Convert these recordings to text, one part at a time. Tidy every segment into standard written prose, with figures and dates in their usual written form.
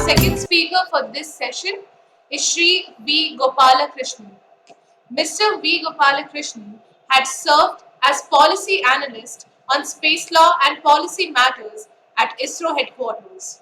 second speaker for this session is Shri V. Gopalakrishnan. Mr. V. Gopalakrishnan had served as policy analyst on space law and policy matters at ISRO headquarters.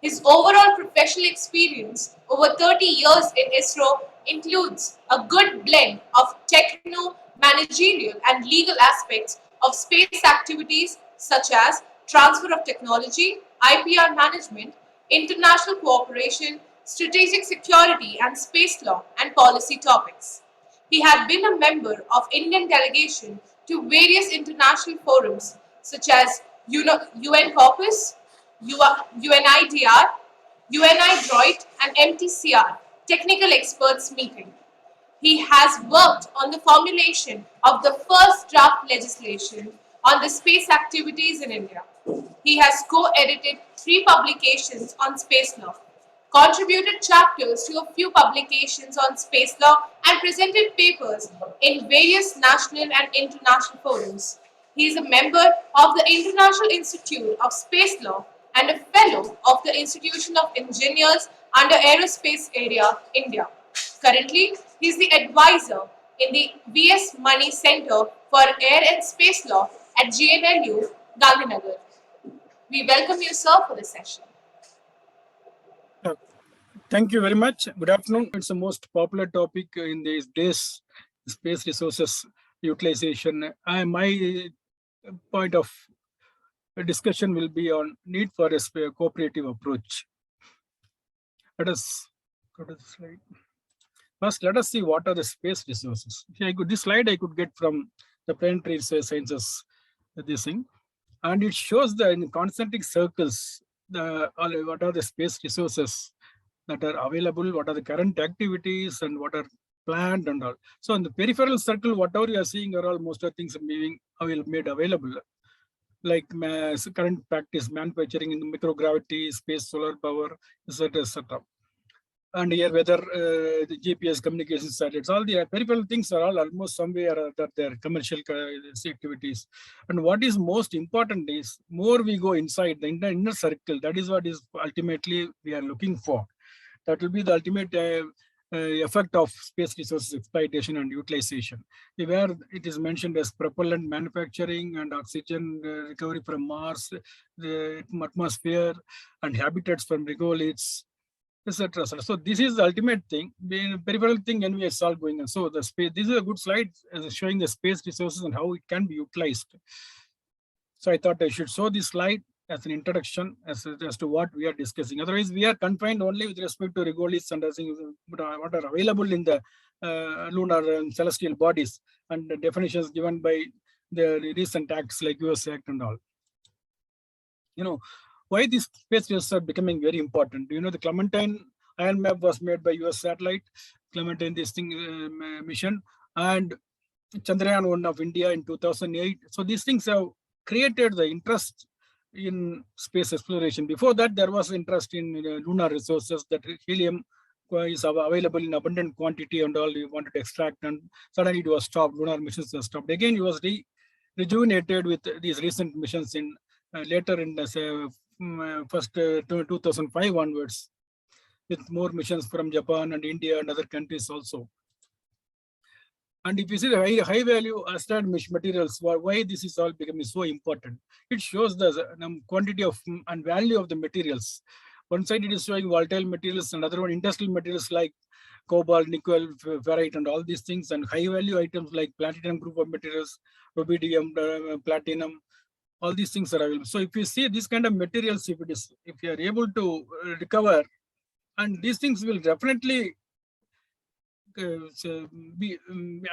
His overall professional experience over 30 years in ISRO includes a good blend of techno, managerial, and legal aspects of space activities such as transfer of technology, IPR management, international cooperation, strategic security, and space law and policy topics. He had been a member of Indian delegation to various international forums such as UN Corpus, UNIDR, UNI Droid, and MTCR, Technical Experts Meeting. He has worked on the formulation of the first draft legislation on the space activities in India. He has co-edited 3 publications on space law, contributed chapters to a few publications on space law, and presented papers in various national and international forums. He is a member of the International Institute of Space Law and a fellow of the Institution of Engineers under Aerospace Area, India. Currently, he is the advisor in the V.S. Money Center for Air and Space Law at GNLU, Gandhinagar. We welcome you, sir, for the session. Thank you very much. Good afternoon. It's the most popular topic in these days, space resources utilization. My point of discussion will be on need for a cooperative approach. Let us go to the slide. First, let us see what are the space resources. This slide I could get from the planetary sciences, this thing, and it shows the in concentric circles what are the space resources that are available, what are the current activities, and what are planned and all. So in the peripheral circle, whatever you are seeing are all most of things made available. Like current practice, manufacturing in the microgravity, space, solar power, etc., etc. And here, whether the GPS communication satellites, all the peripheral things are all almost somewhere or other there, commercial activities. And what is most important is more we go inside the inner circle, that is what is ultimately we are looking for. That will be the ultimate effect of space resources exploitation and utilization, where it is mentioned as propellant manufacturing and oxygen recovery from Mars, the atmosphere, and habitats from regoliths, etc. So this is the ultimate thing. The peripheral thing, and we are all going on. So the space. This is a good slide showing the space resources and how it can be utilized. So I thought I should show this slide as an introduction as to what we are discussing. Otherwise, we are confined only with respect to regoliths and what are available in the lunar and celestial bodies, and the definitions given by the recent acts like US Act and all. Why these space resources are becoming very important. The Clementine Iron Map was made by US satellite, Clementine mission, and Chandrayaan-1 of India in 2008. So these things have created the interest in space exploration. Before that, there was interest in lunar resources, that helium is available in abundant quantity and all we wanted to extract, and suddenly it was stopped. Lunar missions were stopped. Again, it was rejuvenated with these recent missions in later in the first 2005 onwards, with more missions from Japan and India and other countries also. And if you see the high value asteroid materials, why this is all becoming so important, it shows the quantity of and value of the materials. One side it is showing volatile materials, another one industrial materials like cobalt, nickel, ferrite, and all these things, and high value items like platinum group of materials, rubidium, platinum. All these things are available. So if you see these kind of materials, if you are able to recover, and these things will definitely be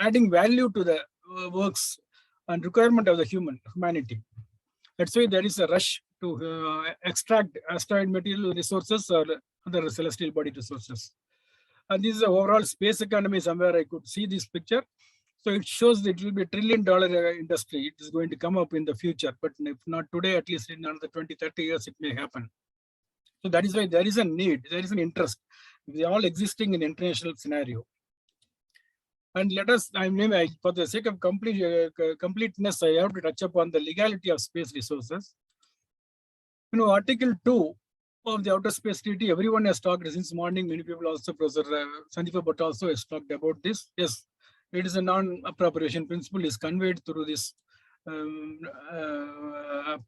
adding value to the works and requirement of the humanity. That's why there is a rush to extract asteroid material resources or other celestial body resources. And this is the overall space economy. Somewhere I could see this picture. So it shows that it will be $1 trillion industry. It is going to come up in the future, but if not today, at least in another 20, 30 years, it may happen. So that is why there is a need, there is an interest. They are all existing in international scenario. And let us, for the sake of completeness, I have to touch upon the legality of space resources. Article 2 of the outer space treaty, everyone has talked since morning. Many people also, Professor Sandeep Bhatt also has talked about this. Yes, it is a non-appropriation principle is conveyed through this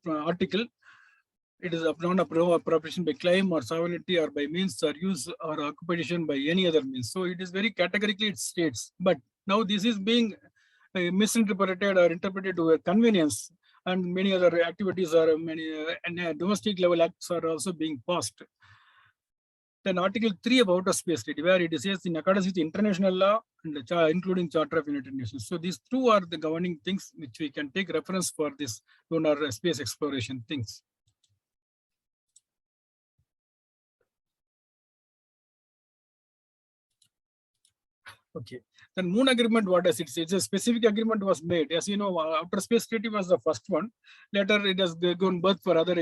article. It is a non-appropriation by claim or sovereignty or by means or use or occupation by any other means. So it is very categorically it states. But now this is being misinterpreted or interpreted to a convenience, and many other activities or many domestic level acts are also being passed. Then Article 3 about a space treaty, where it says in accordance with international law and including Charter of United Nations. So these two are the governing things which we can take reference for this lunar space exploration things. Okay. Then Moon Agreement, what does it say? It's a specific agreement was made. As you know, Outer Space Treaty was the first one. Later, it has gone birth for other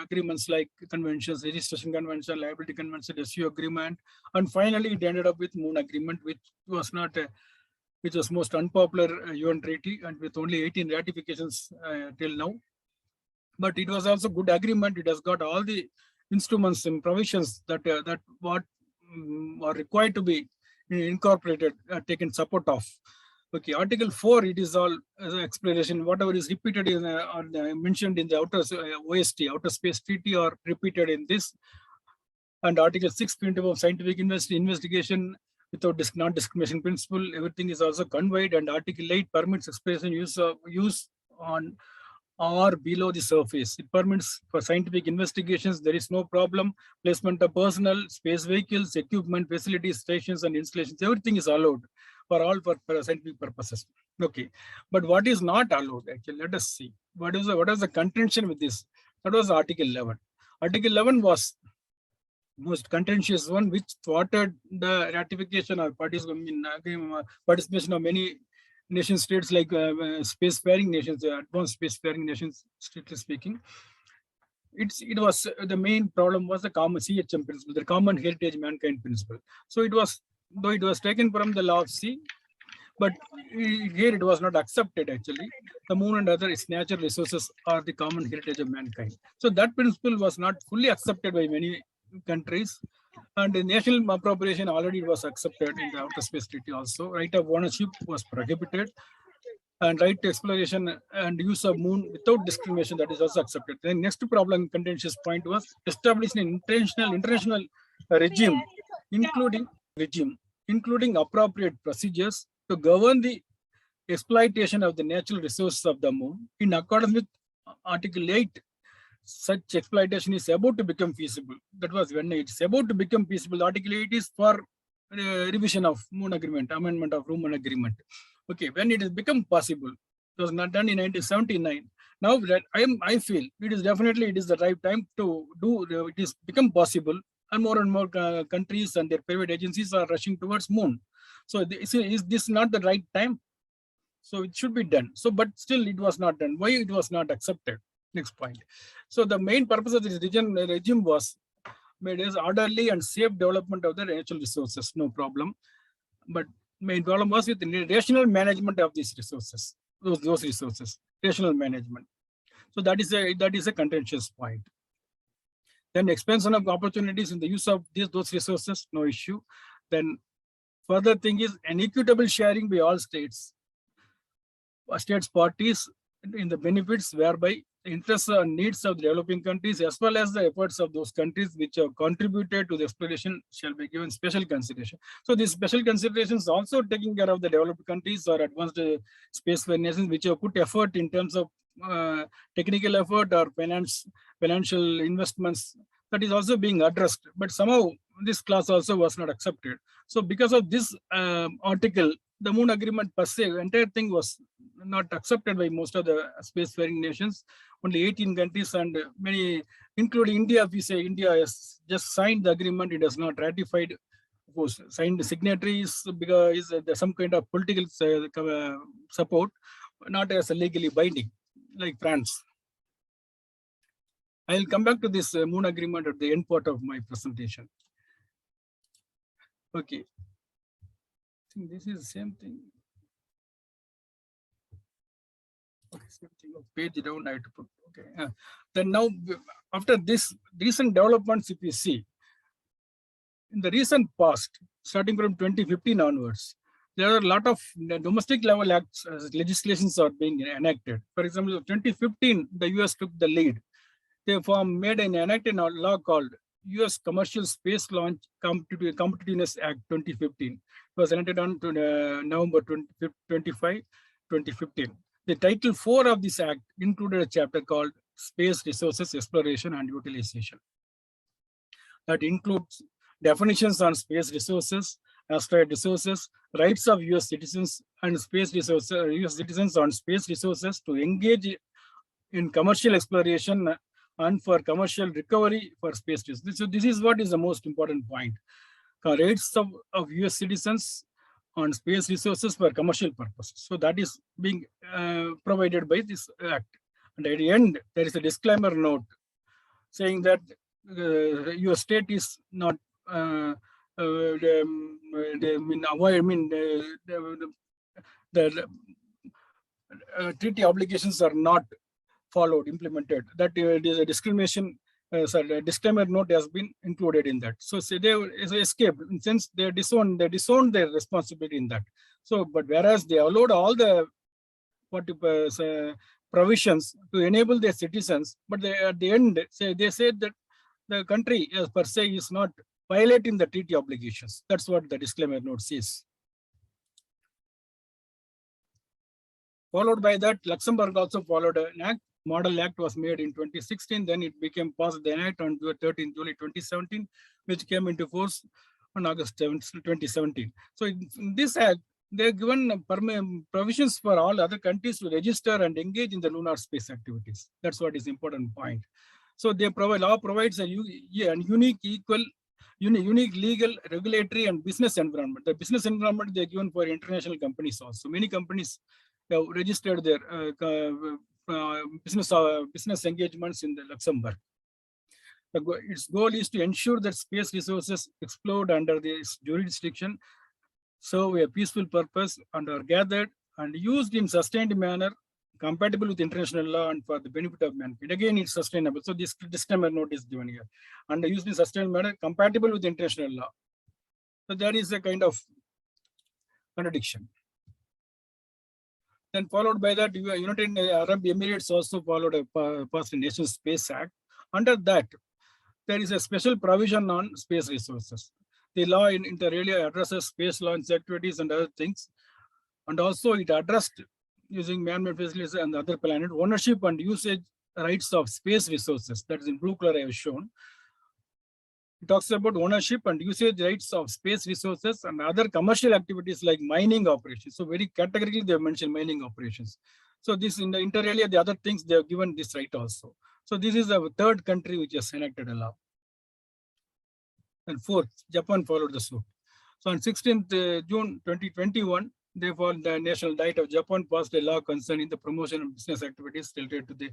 agreements like conventions, registration convention, liability convention, SU agreement, and finally it ended up with Moon Agreement, which was not, which was most unpopular UN treaty, and with only 18 ratifications till now. But it was also good agreement. It has got all the instruments and provisions that that what are required to be incorporated, taken support of. Okay, Article 4, it is all exploration, whatever is repeated in or mentioned in the outer OST, Outer Space Treaty, or repeated in this. And Article 6, principle of scientific investigation without non-discrimination principle, everything is also conveyed. And Article 8 permits exploration use on or below the surface. It permits for scientific investigations. There is no problem. Placement of personnel, space vehicles, equipment, facilities, stations, and installations. Everything is allowed for all for scientific purposes. Okay, but what is not allowed? Actually, let us see. What is the contention with this? That was Article 11. Article 11 was most contentious one, which thwarted the ratification or participation of many nation states like spacefaring nations, advanced spacefaring nations, strictly speaking. It was the main problem was the common CHM principle, the common heritage mankind principle. So it was, though it was taken from the law of sea, but here it was not accepted actually. The moon and other its natural resources are the common heritage of mankind. So that principle was not fully accepted by many countries. And the national appropriation already was accepted in the Outer Space Treaty also. Right of ownership was prohibited. And right to exploration and use of moon without discrimination, that is also accepted. The next problem, contentious point, was establishing an international regime, including appropriate procedures to govern the exploitation of the natural resources of the moon in accordance with Article 8. Such exploitation is about to become feasible. That was when it's about to become feasible. Article 8 is for revision of Moon Agreement, amendment of Moon Agreement. Okay, when it has become possible, it was not done in 1979. Now that I feel it is definitely it is the right time to do. It is become possible, and more countries and their private agencies are rushing towards moon. So is this not the right time? So it should be done. So, but still it was not done. Why it was not accepted? Next point. So the main purpose of this regime was made as orderly and safe development of the natural resources. No problem. But main problem was with the rational management of these resources. Those resources, rational management. So that is a contentious point. Then expansion of opportunities in the use of those resources, no issue. Then further thing is an equitable sharing by all states parties in the benefits, whereby the interests and needs of the developing countries as well as the efforts of those countries which have contributed to the exploration shall be given special consideration. So these special considerations also taking care of the developed countries or advanced spacefaring nations which have put effort in terms of technical effort or financial investments, that is also being addressed. But somehow this clause also was not accepted. So because of this article, the Moon Agreement per se, entire thing was not accepted by most of the spacefaring nations. Only 18 countries and many, including India, if we say India has just signed the agreement, it has not ratified. Of course, signed signatories because there's some kind of political support, not as a legally binding, like France. I will come back to this Moon Agreement at the end part of my presentation. Okay. I think this is the same thing. Okay, same thing. Page down, I have to put. Okay. Then now, after this recent developments, if you see, in the recent past, starting from 2015 onwards, there are a lot of domestic level acts, legislations are being enacted. For example, 2015, the US took the lead. They made an enacted a law called US Commercial Space Launch Competitiveness Act 2015. It was enacted on November 25, 2015. The Title 4 of this act included a chapter called Space Resources Exploration and Utilization. That includes definitions on space resources, asteroid resources, rights of US citizens and space resources, US citizens on space resources to engage in commercial exploration and for commercial recovery for space resources. So this is what is the most important point. Rights of US citizens on space resources for commercial purposes. So that is being provided by this act. And at the end, there is a disclaimer note saying that your state is not treaty obligations are not followed, implemented. That it is a discrimination. A disclaimer note has been included in that. So they escaped since they disowned their responsibility in that. So, but whereas they allowed all the provisions to enable their citizens, but they, at the end, they said that the country per se is not violating the treaty obligations. That's what the disclaimer note says. Followed by that, Luxembourg also followed an act. Model Act was made in 2016. Then it became passed the act on 13 July 2017, which came into force on August 7, 2017. So in this act, they are given provisions for all other countries to register and engage in the lunar space activities. That's what is important point. So they law provides a unique legal, regulatory, and business environment. The business environment they are given for international companies also. Many companies have registered their business engagements in the Luxembourg. Its goal is to ensure that space resources explored under this jurisdiction serve a peaceful purpose and are gathered and used in sustained manner compatible with international law and for the benefit of mankind. Again, it's sustainable. So this disclaimer note is given here. And used in sustained manner compatible with international law. So there is a kind of contradiction. Then followed by that, United Arab Emirates also followed a passed a National Space Act. Under that, there is a special provision on space resources. The law inter alia addresses space launch activities and other things. And also it addressed using man-made facilities and other planet ownership and usage rights of space resources. That is in blue color I have shown. It talks about ownership and usage rights of space resources and other commercial activities like mining operations. So very categorically they have mentioned mining operations. So this in the inter alia, the other things they have given this right also. So this is a third country which has enacted a law. And fourth, Japan followed the suit. So on 16th June 2021, therefore, the National Diet of Japan passed a law concerning the promotion of business activities related to the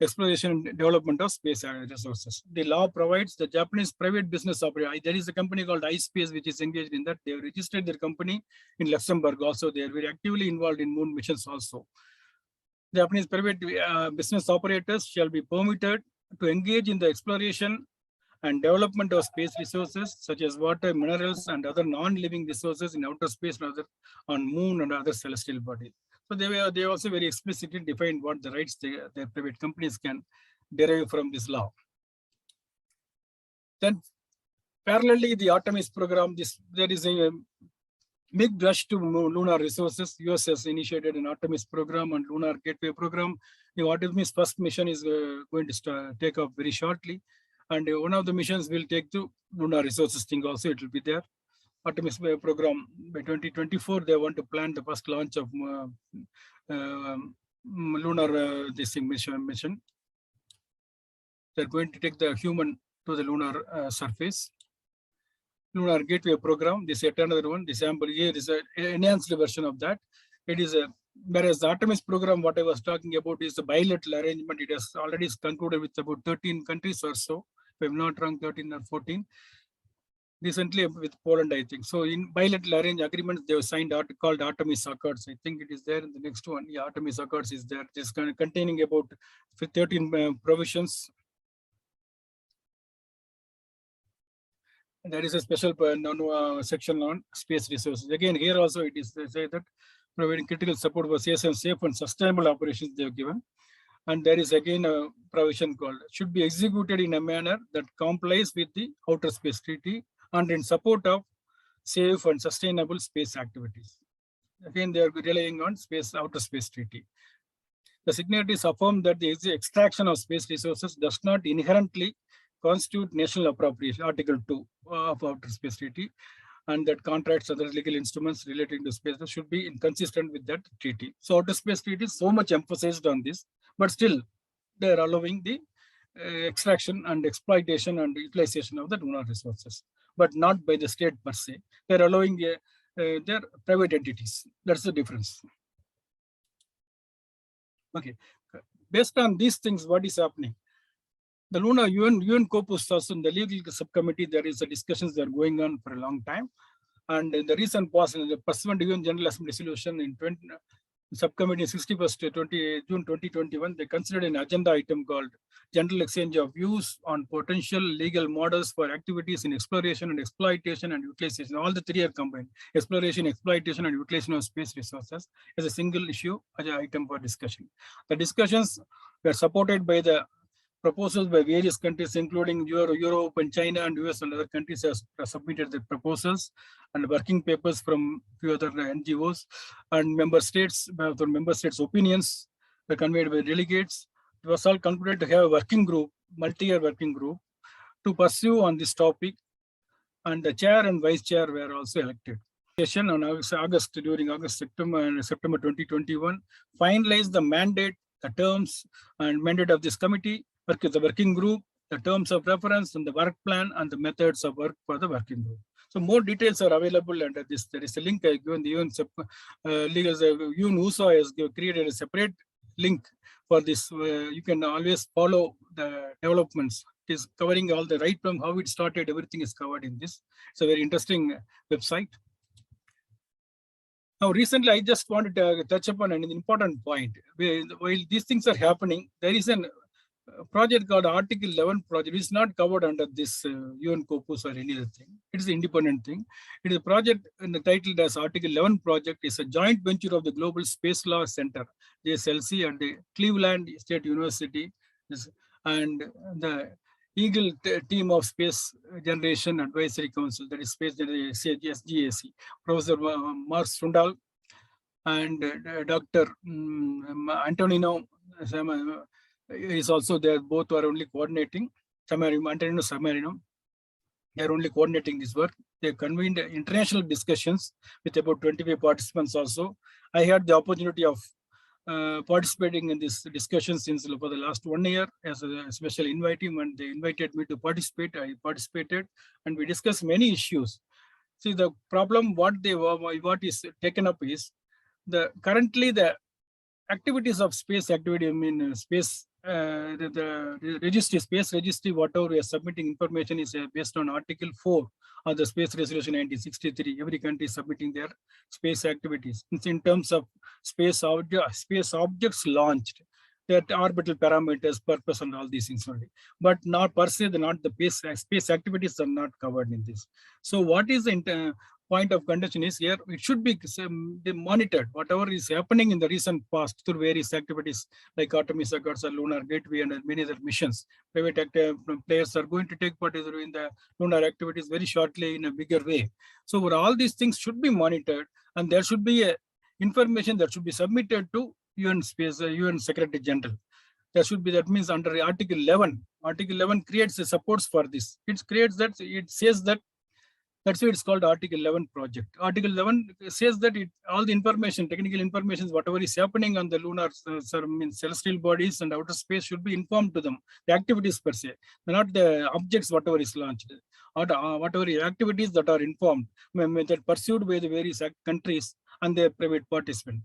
exploration and development of space resources. The law provides the Japanese private business operator. There is a company called iSpace which is engaged in that. They have registered their company in Luxembourg also. They are very actively involved in moon missions also. Japanese private business operators shall be permitted to engage in the exploration and development of space resources such as water, minerals, and other non-living resources in outer space and other on moon and other celestial bodies. So they also very explicitly defined what the rights their private companies can derive from this law. Then parallelly, the Artemis program, there is a big rush to lunar resources. US has initiated an Artemis program and lunar gateway program. The Artemis first mission is going to take off very shortly. And one of the missions will take to lunar resources thing also, it will be there. Artemis program by 2024, they want to plan the first launch of lunar mission. They're going to take the human to the lunar surface. Lunar Gateway program, this is yet another one. This sample here is an enhanced version of that. It is whereas the Artemis program, what I was talking about is a bilateral arrangement. It has already concluded with about 13 countries or so. If I'm not wrong, 13 or 14. recently with Poland, I think. So in bilateral arranged agreements, they have signed called Artemis Accords. I think it is there in the next one. Yeah, Artemis Accords is there. It is containing about 13 provisions. There is a special section on space resources. Again, here also it is they say that providing critical support for safe and sustainable operations they have given. And there is again a provision called should be executed in a manner that complies with the Outer Space Treaty and in support of safe and sustainable space activities. Again, they are relying on Outer Space Treaty. The signatories affirm that the extraction of space resources does not inherently constitute national appropriation, Article 2 of Outer Space Treaty, and that contracts other legal instruments relating to space should be inconsistent with that treaty. So Outer Space Treaty is so much emphasized on this, but still they are allowing the extraction and exploitation and utilization of the lunar resources, but not by the state per se. They're allowing their private entities. That's the difference. Okay, based on these things, what is happening? The lunar UN Corpus also in the legal subcommittee, there is a discussions that are going on for a long time. And in the recent past, in the pursuant to UN General Assembly resolution in subcommittee 61st June 2021, they considered an agenda item called General Exchange of Views on Potential Legal Models for Activities in Exploration and Exploitation and Utilization. All the three are combined: exploration, exploitation, and utilization of space resources as a single issue as an item for discussion. The discussions were supported by the proposals by various countries, including Europe and China and US and other countries have submitted the proposals and working papers from few other NGOs, and member states opinions were conveyed by delegates. It was all concluded to have a working group, multi-year working group, to pursue on this topic, and the chair and vice chair were also elected. Session on September 2021 finalized the mandate, the terms and mandate of this committee, the working group, the terms of reference, and the work plan, and the methods of work for the working group. So more details are available under this. There is a link I given the UN USA has created a separate link for this. You can always follow the developments. It is covering all the right from how it started. Everything is covered in this. It's a very interesting website. Now, recently, I just wanted to touch upon an important point. While these things are happening, there is a project called Article 11 project. It's not covered under this UN Corpus or any other thing. It is an independent thing. It is a project titled as Article 11 project. It's a joint venture of the Global Space Law Center, GSLC, and the Cleveland State University, and the Eagle Team of Space Generation Advisory Council, that is Space Generation, SGAC, Professor Mark Sundal and Dr. Antonino is also there. Both are only coordinating. Antonino Samarino, they are only coordinating this work. They convened international discussions with about 25 participants also. I had the opportunity of participating in this discussion since for the last 1 year as a special invitee. When they invited me to participate, I participated, and we discussed many issues. See, the problem what is taken up is currently the activities of space activity. I mean space. The registry, space registry, whatever we are submitting information is based on Article 4 of the Space Resolution 1963. Every country is submitting their space activities. It's in terms of space objects launched, that orbital parameters, purpose, and all these things only. But not per se, not the space activities are not covered in this. So what is the point of contention is here, it should be monitored, whatever is happening in the recent past through various activities like Artemis Accords or Lunar Gateway and many other missions. Private players are going to take part in the lunar activities very shortly in a bigger way. So all these things should be monitored, and there should be information that should be submitted to UN Secretary General. There should be, that means under Article 11. Article 11 creates the supports for this. It says that. That's why it's called Article 11 project. Article 11 says that all the information, technical information, whatever is happening on the lunar celestial bodies and outer space should be informed to them. The activities per se, not the objects, whatever is launched, or whatever activities that are informed, that pursued by the various countries and their private participants,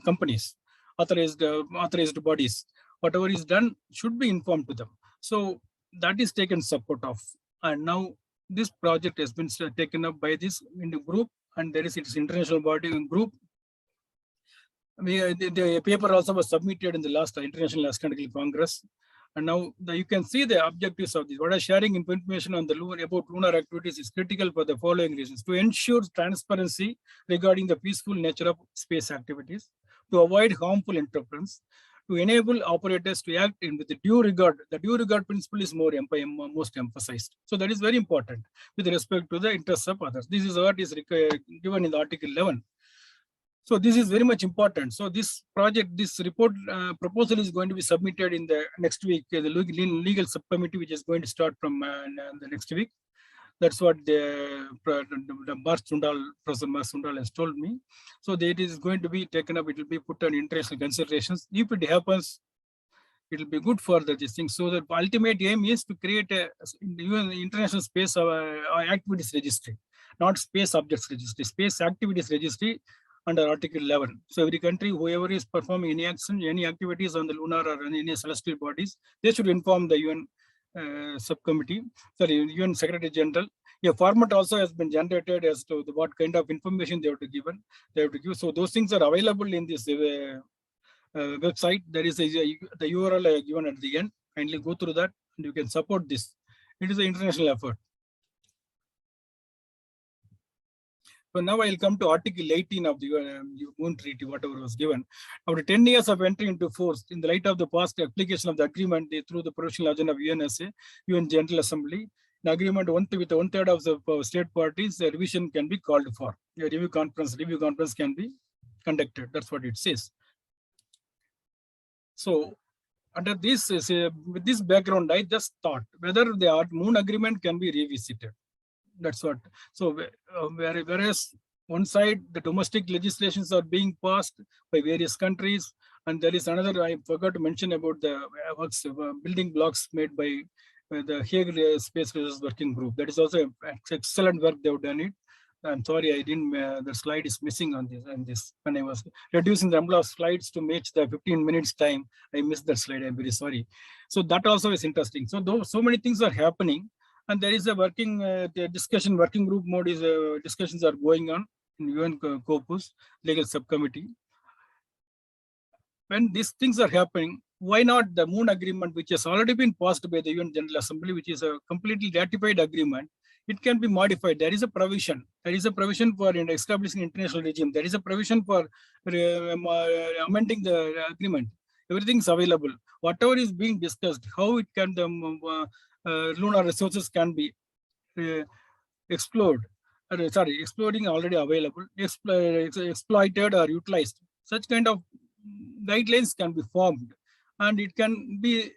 companies, authorized bodies. Whatever is done should be informed to them. So that is taken support of. And now this project has been taken up by this in the group, and there is its international body group. The paper also was submitted in the last International Astronomical Congress. And now you can see the objectives of this. What are sharing information on the about lunar activities is critical for the following reasons: to ensure transparency regarding the peaceful nature of space activities, to avoid harmful interference, to enable operators to act with the due regard. The due regard principle is most emphasized. So that is very important with respect to the interests of others. This is what is given in the Article 11. So this is very much important. So this project, this report proposal is going to be submitted in the next week, the legal subcommittee, which is going to start from the next week. That's what the Professor Mars Sundal has told me. So it is going to be taken up. It will be put on international considerations. If it happens, it will be good for this thing. So the ultimate aim is to create a international space activities registry, not space objects registry, space activities registry under Article 11. So every country, whoever is performing any action, any activities on the lunar or any celestial bodies, they should inform the UN subcommittee, sorry, UN Secretary General. A format also has been generated as to what kind of information they have to give. So those things are available in this website. There is the URL given at the end. Kindly go through that and you can support this. It is an international effort. So now I will come to Article 18 of the UN Treaty, whatever was given. After 10 years of entry into force, in the light of the past application of the agreement through the provisional agenda of UNSA, UN General Assembly, the agreement with one-third of the state parties, a revision can be called for. A review conference can be conducted. That's what it says. So under this, with this background, I just thought whether the Moon Agreement can be revisited. That's what. So whereas one side, the domestic legislations are being passed by various countries, and there is another, I forgot to mention about the building blocks made by the Hague Space Research Working Group. That is also excellent work they have done it. I'm sorry, I didn't, the slide is missing on this. When I was reducing the number of slides to match the 15 minutes time, I missed that slide. I'm very sorry. So that also is interesting. So so many things are happening. And there is a working working group mode is discussions are going on in UN Corpus Legal Subcommittee. When these things are happening, why not the Moon Agreement, which has already been passed by the UN General Assembly, which is a completely ratified agreement, it can be modified. There is a provision. There is a provision for establishing international regime. There is a provision for amending the agreement. Everything is available. Whatever is being discussed, how it can lunar resources can be explored. Exploring already available, exploited or utilized. Such kind of guidelines can be formed, and it can be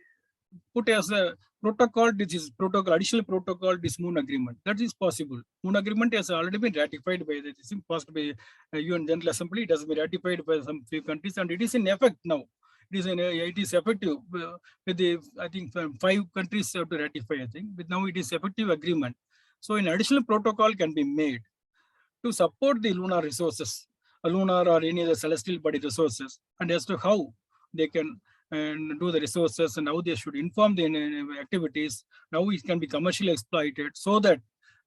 put as a protocol. This is additional protocol. This Moon Agreement, that is possible. Moon Agreement has already been ratified by passed by UN General Assembly. It has been ratified by some few countries, and it is in effect now. It is effective with the, I think 5 countries have to ratify, I think, but now it is effective agreement. So an additional protocol can be made to support the lunar resources, lunar or any other celestial body resources, and as to how they can do the resources and how they should inform the activities, now it can be commercially exploited so that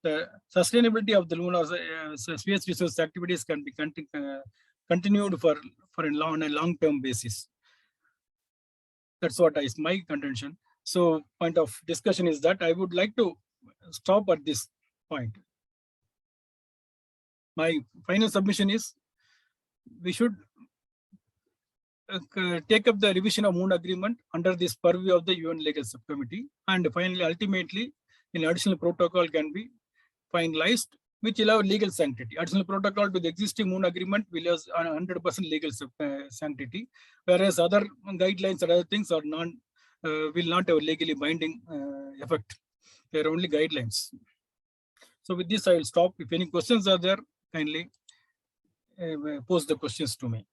the sustainability of the lunar space resource activities can be continued for a long-term basis. That's what is my contention. So point of discussion is that I would like to stop at this point. My final submission is we should take up the revision of Moon Agreement under this purview of the UN Legal Subcommittee, and finally, ultimately, an additional protocol can be finalized, which allow legal sanctity. Additional protocol to the existing Moon Agreement will have 100% legal sanctity, whereas other guidelines or other things are will not have legally binding effect. They are only guidelines. So with this, I will stop. If any questions are there, kindly pose the questions to me.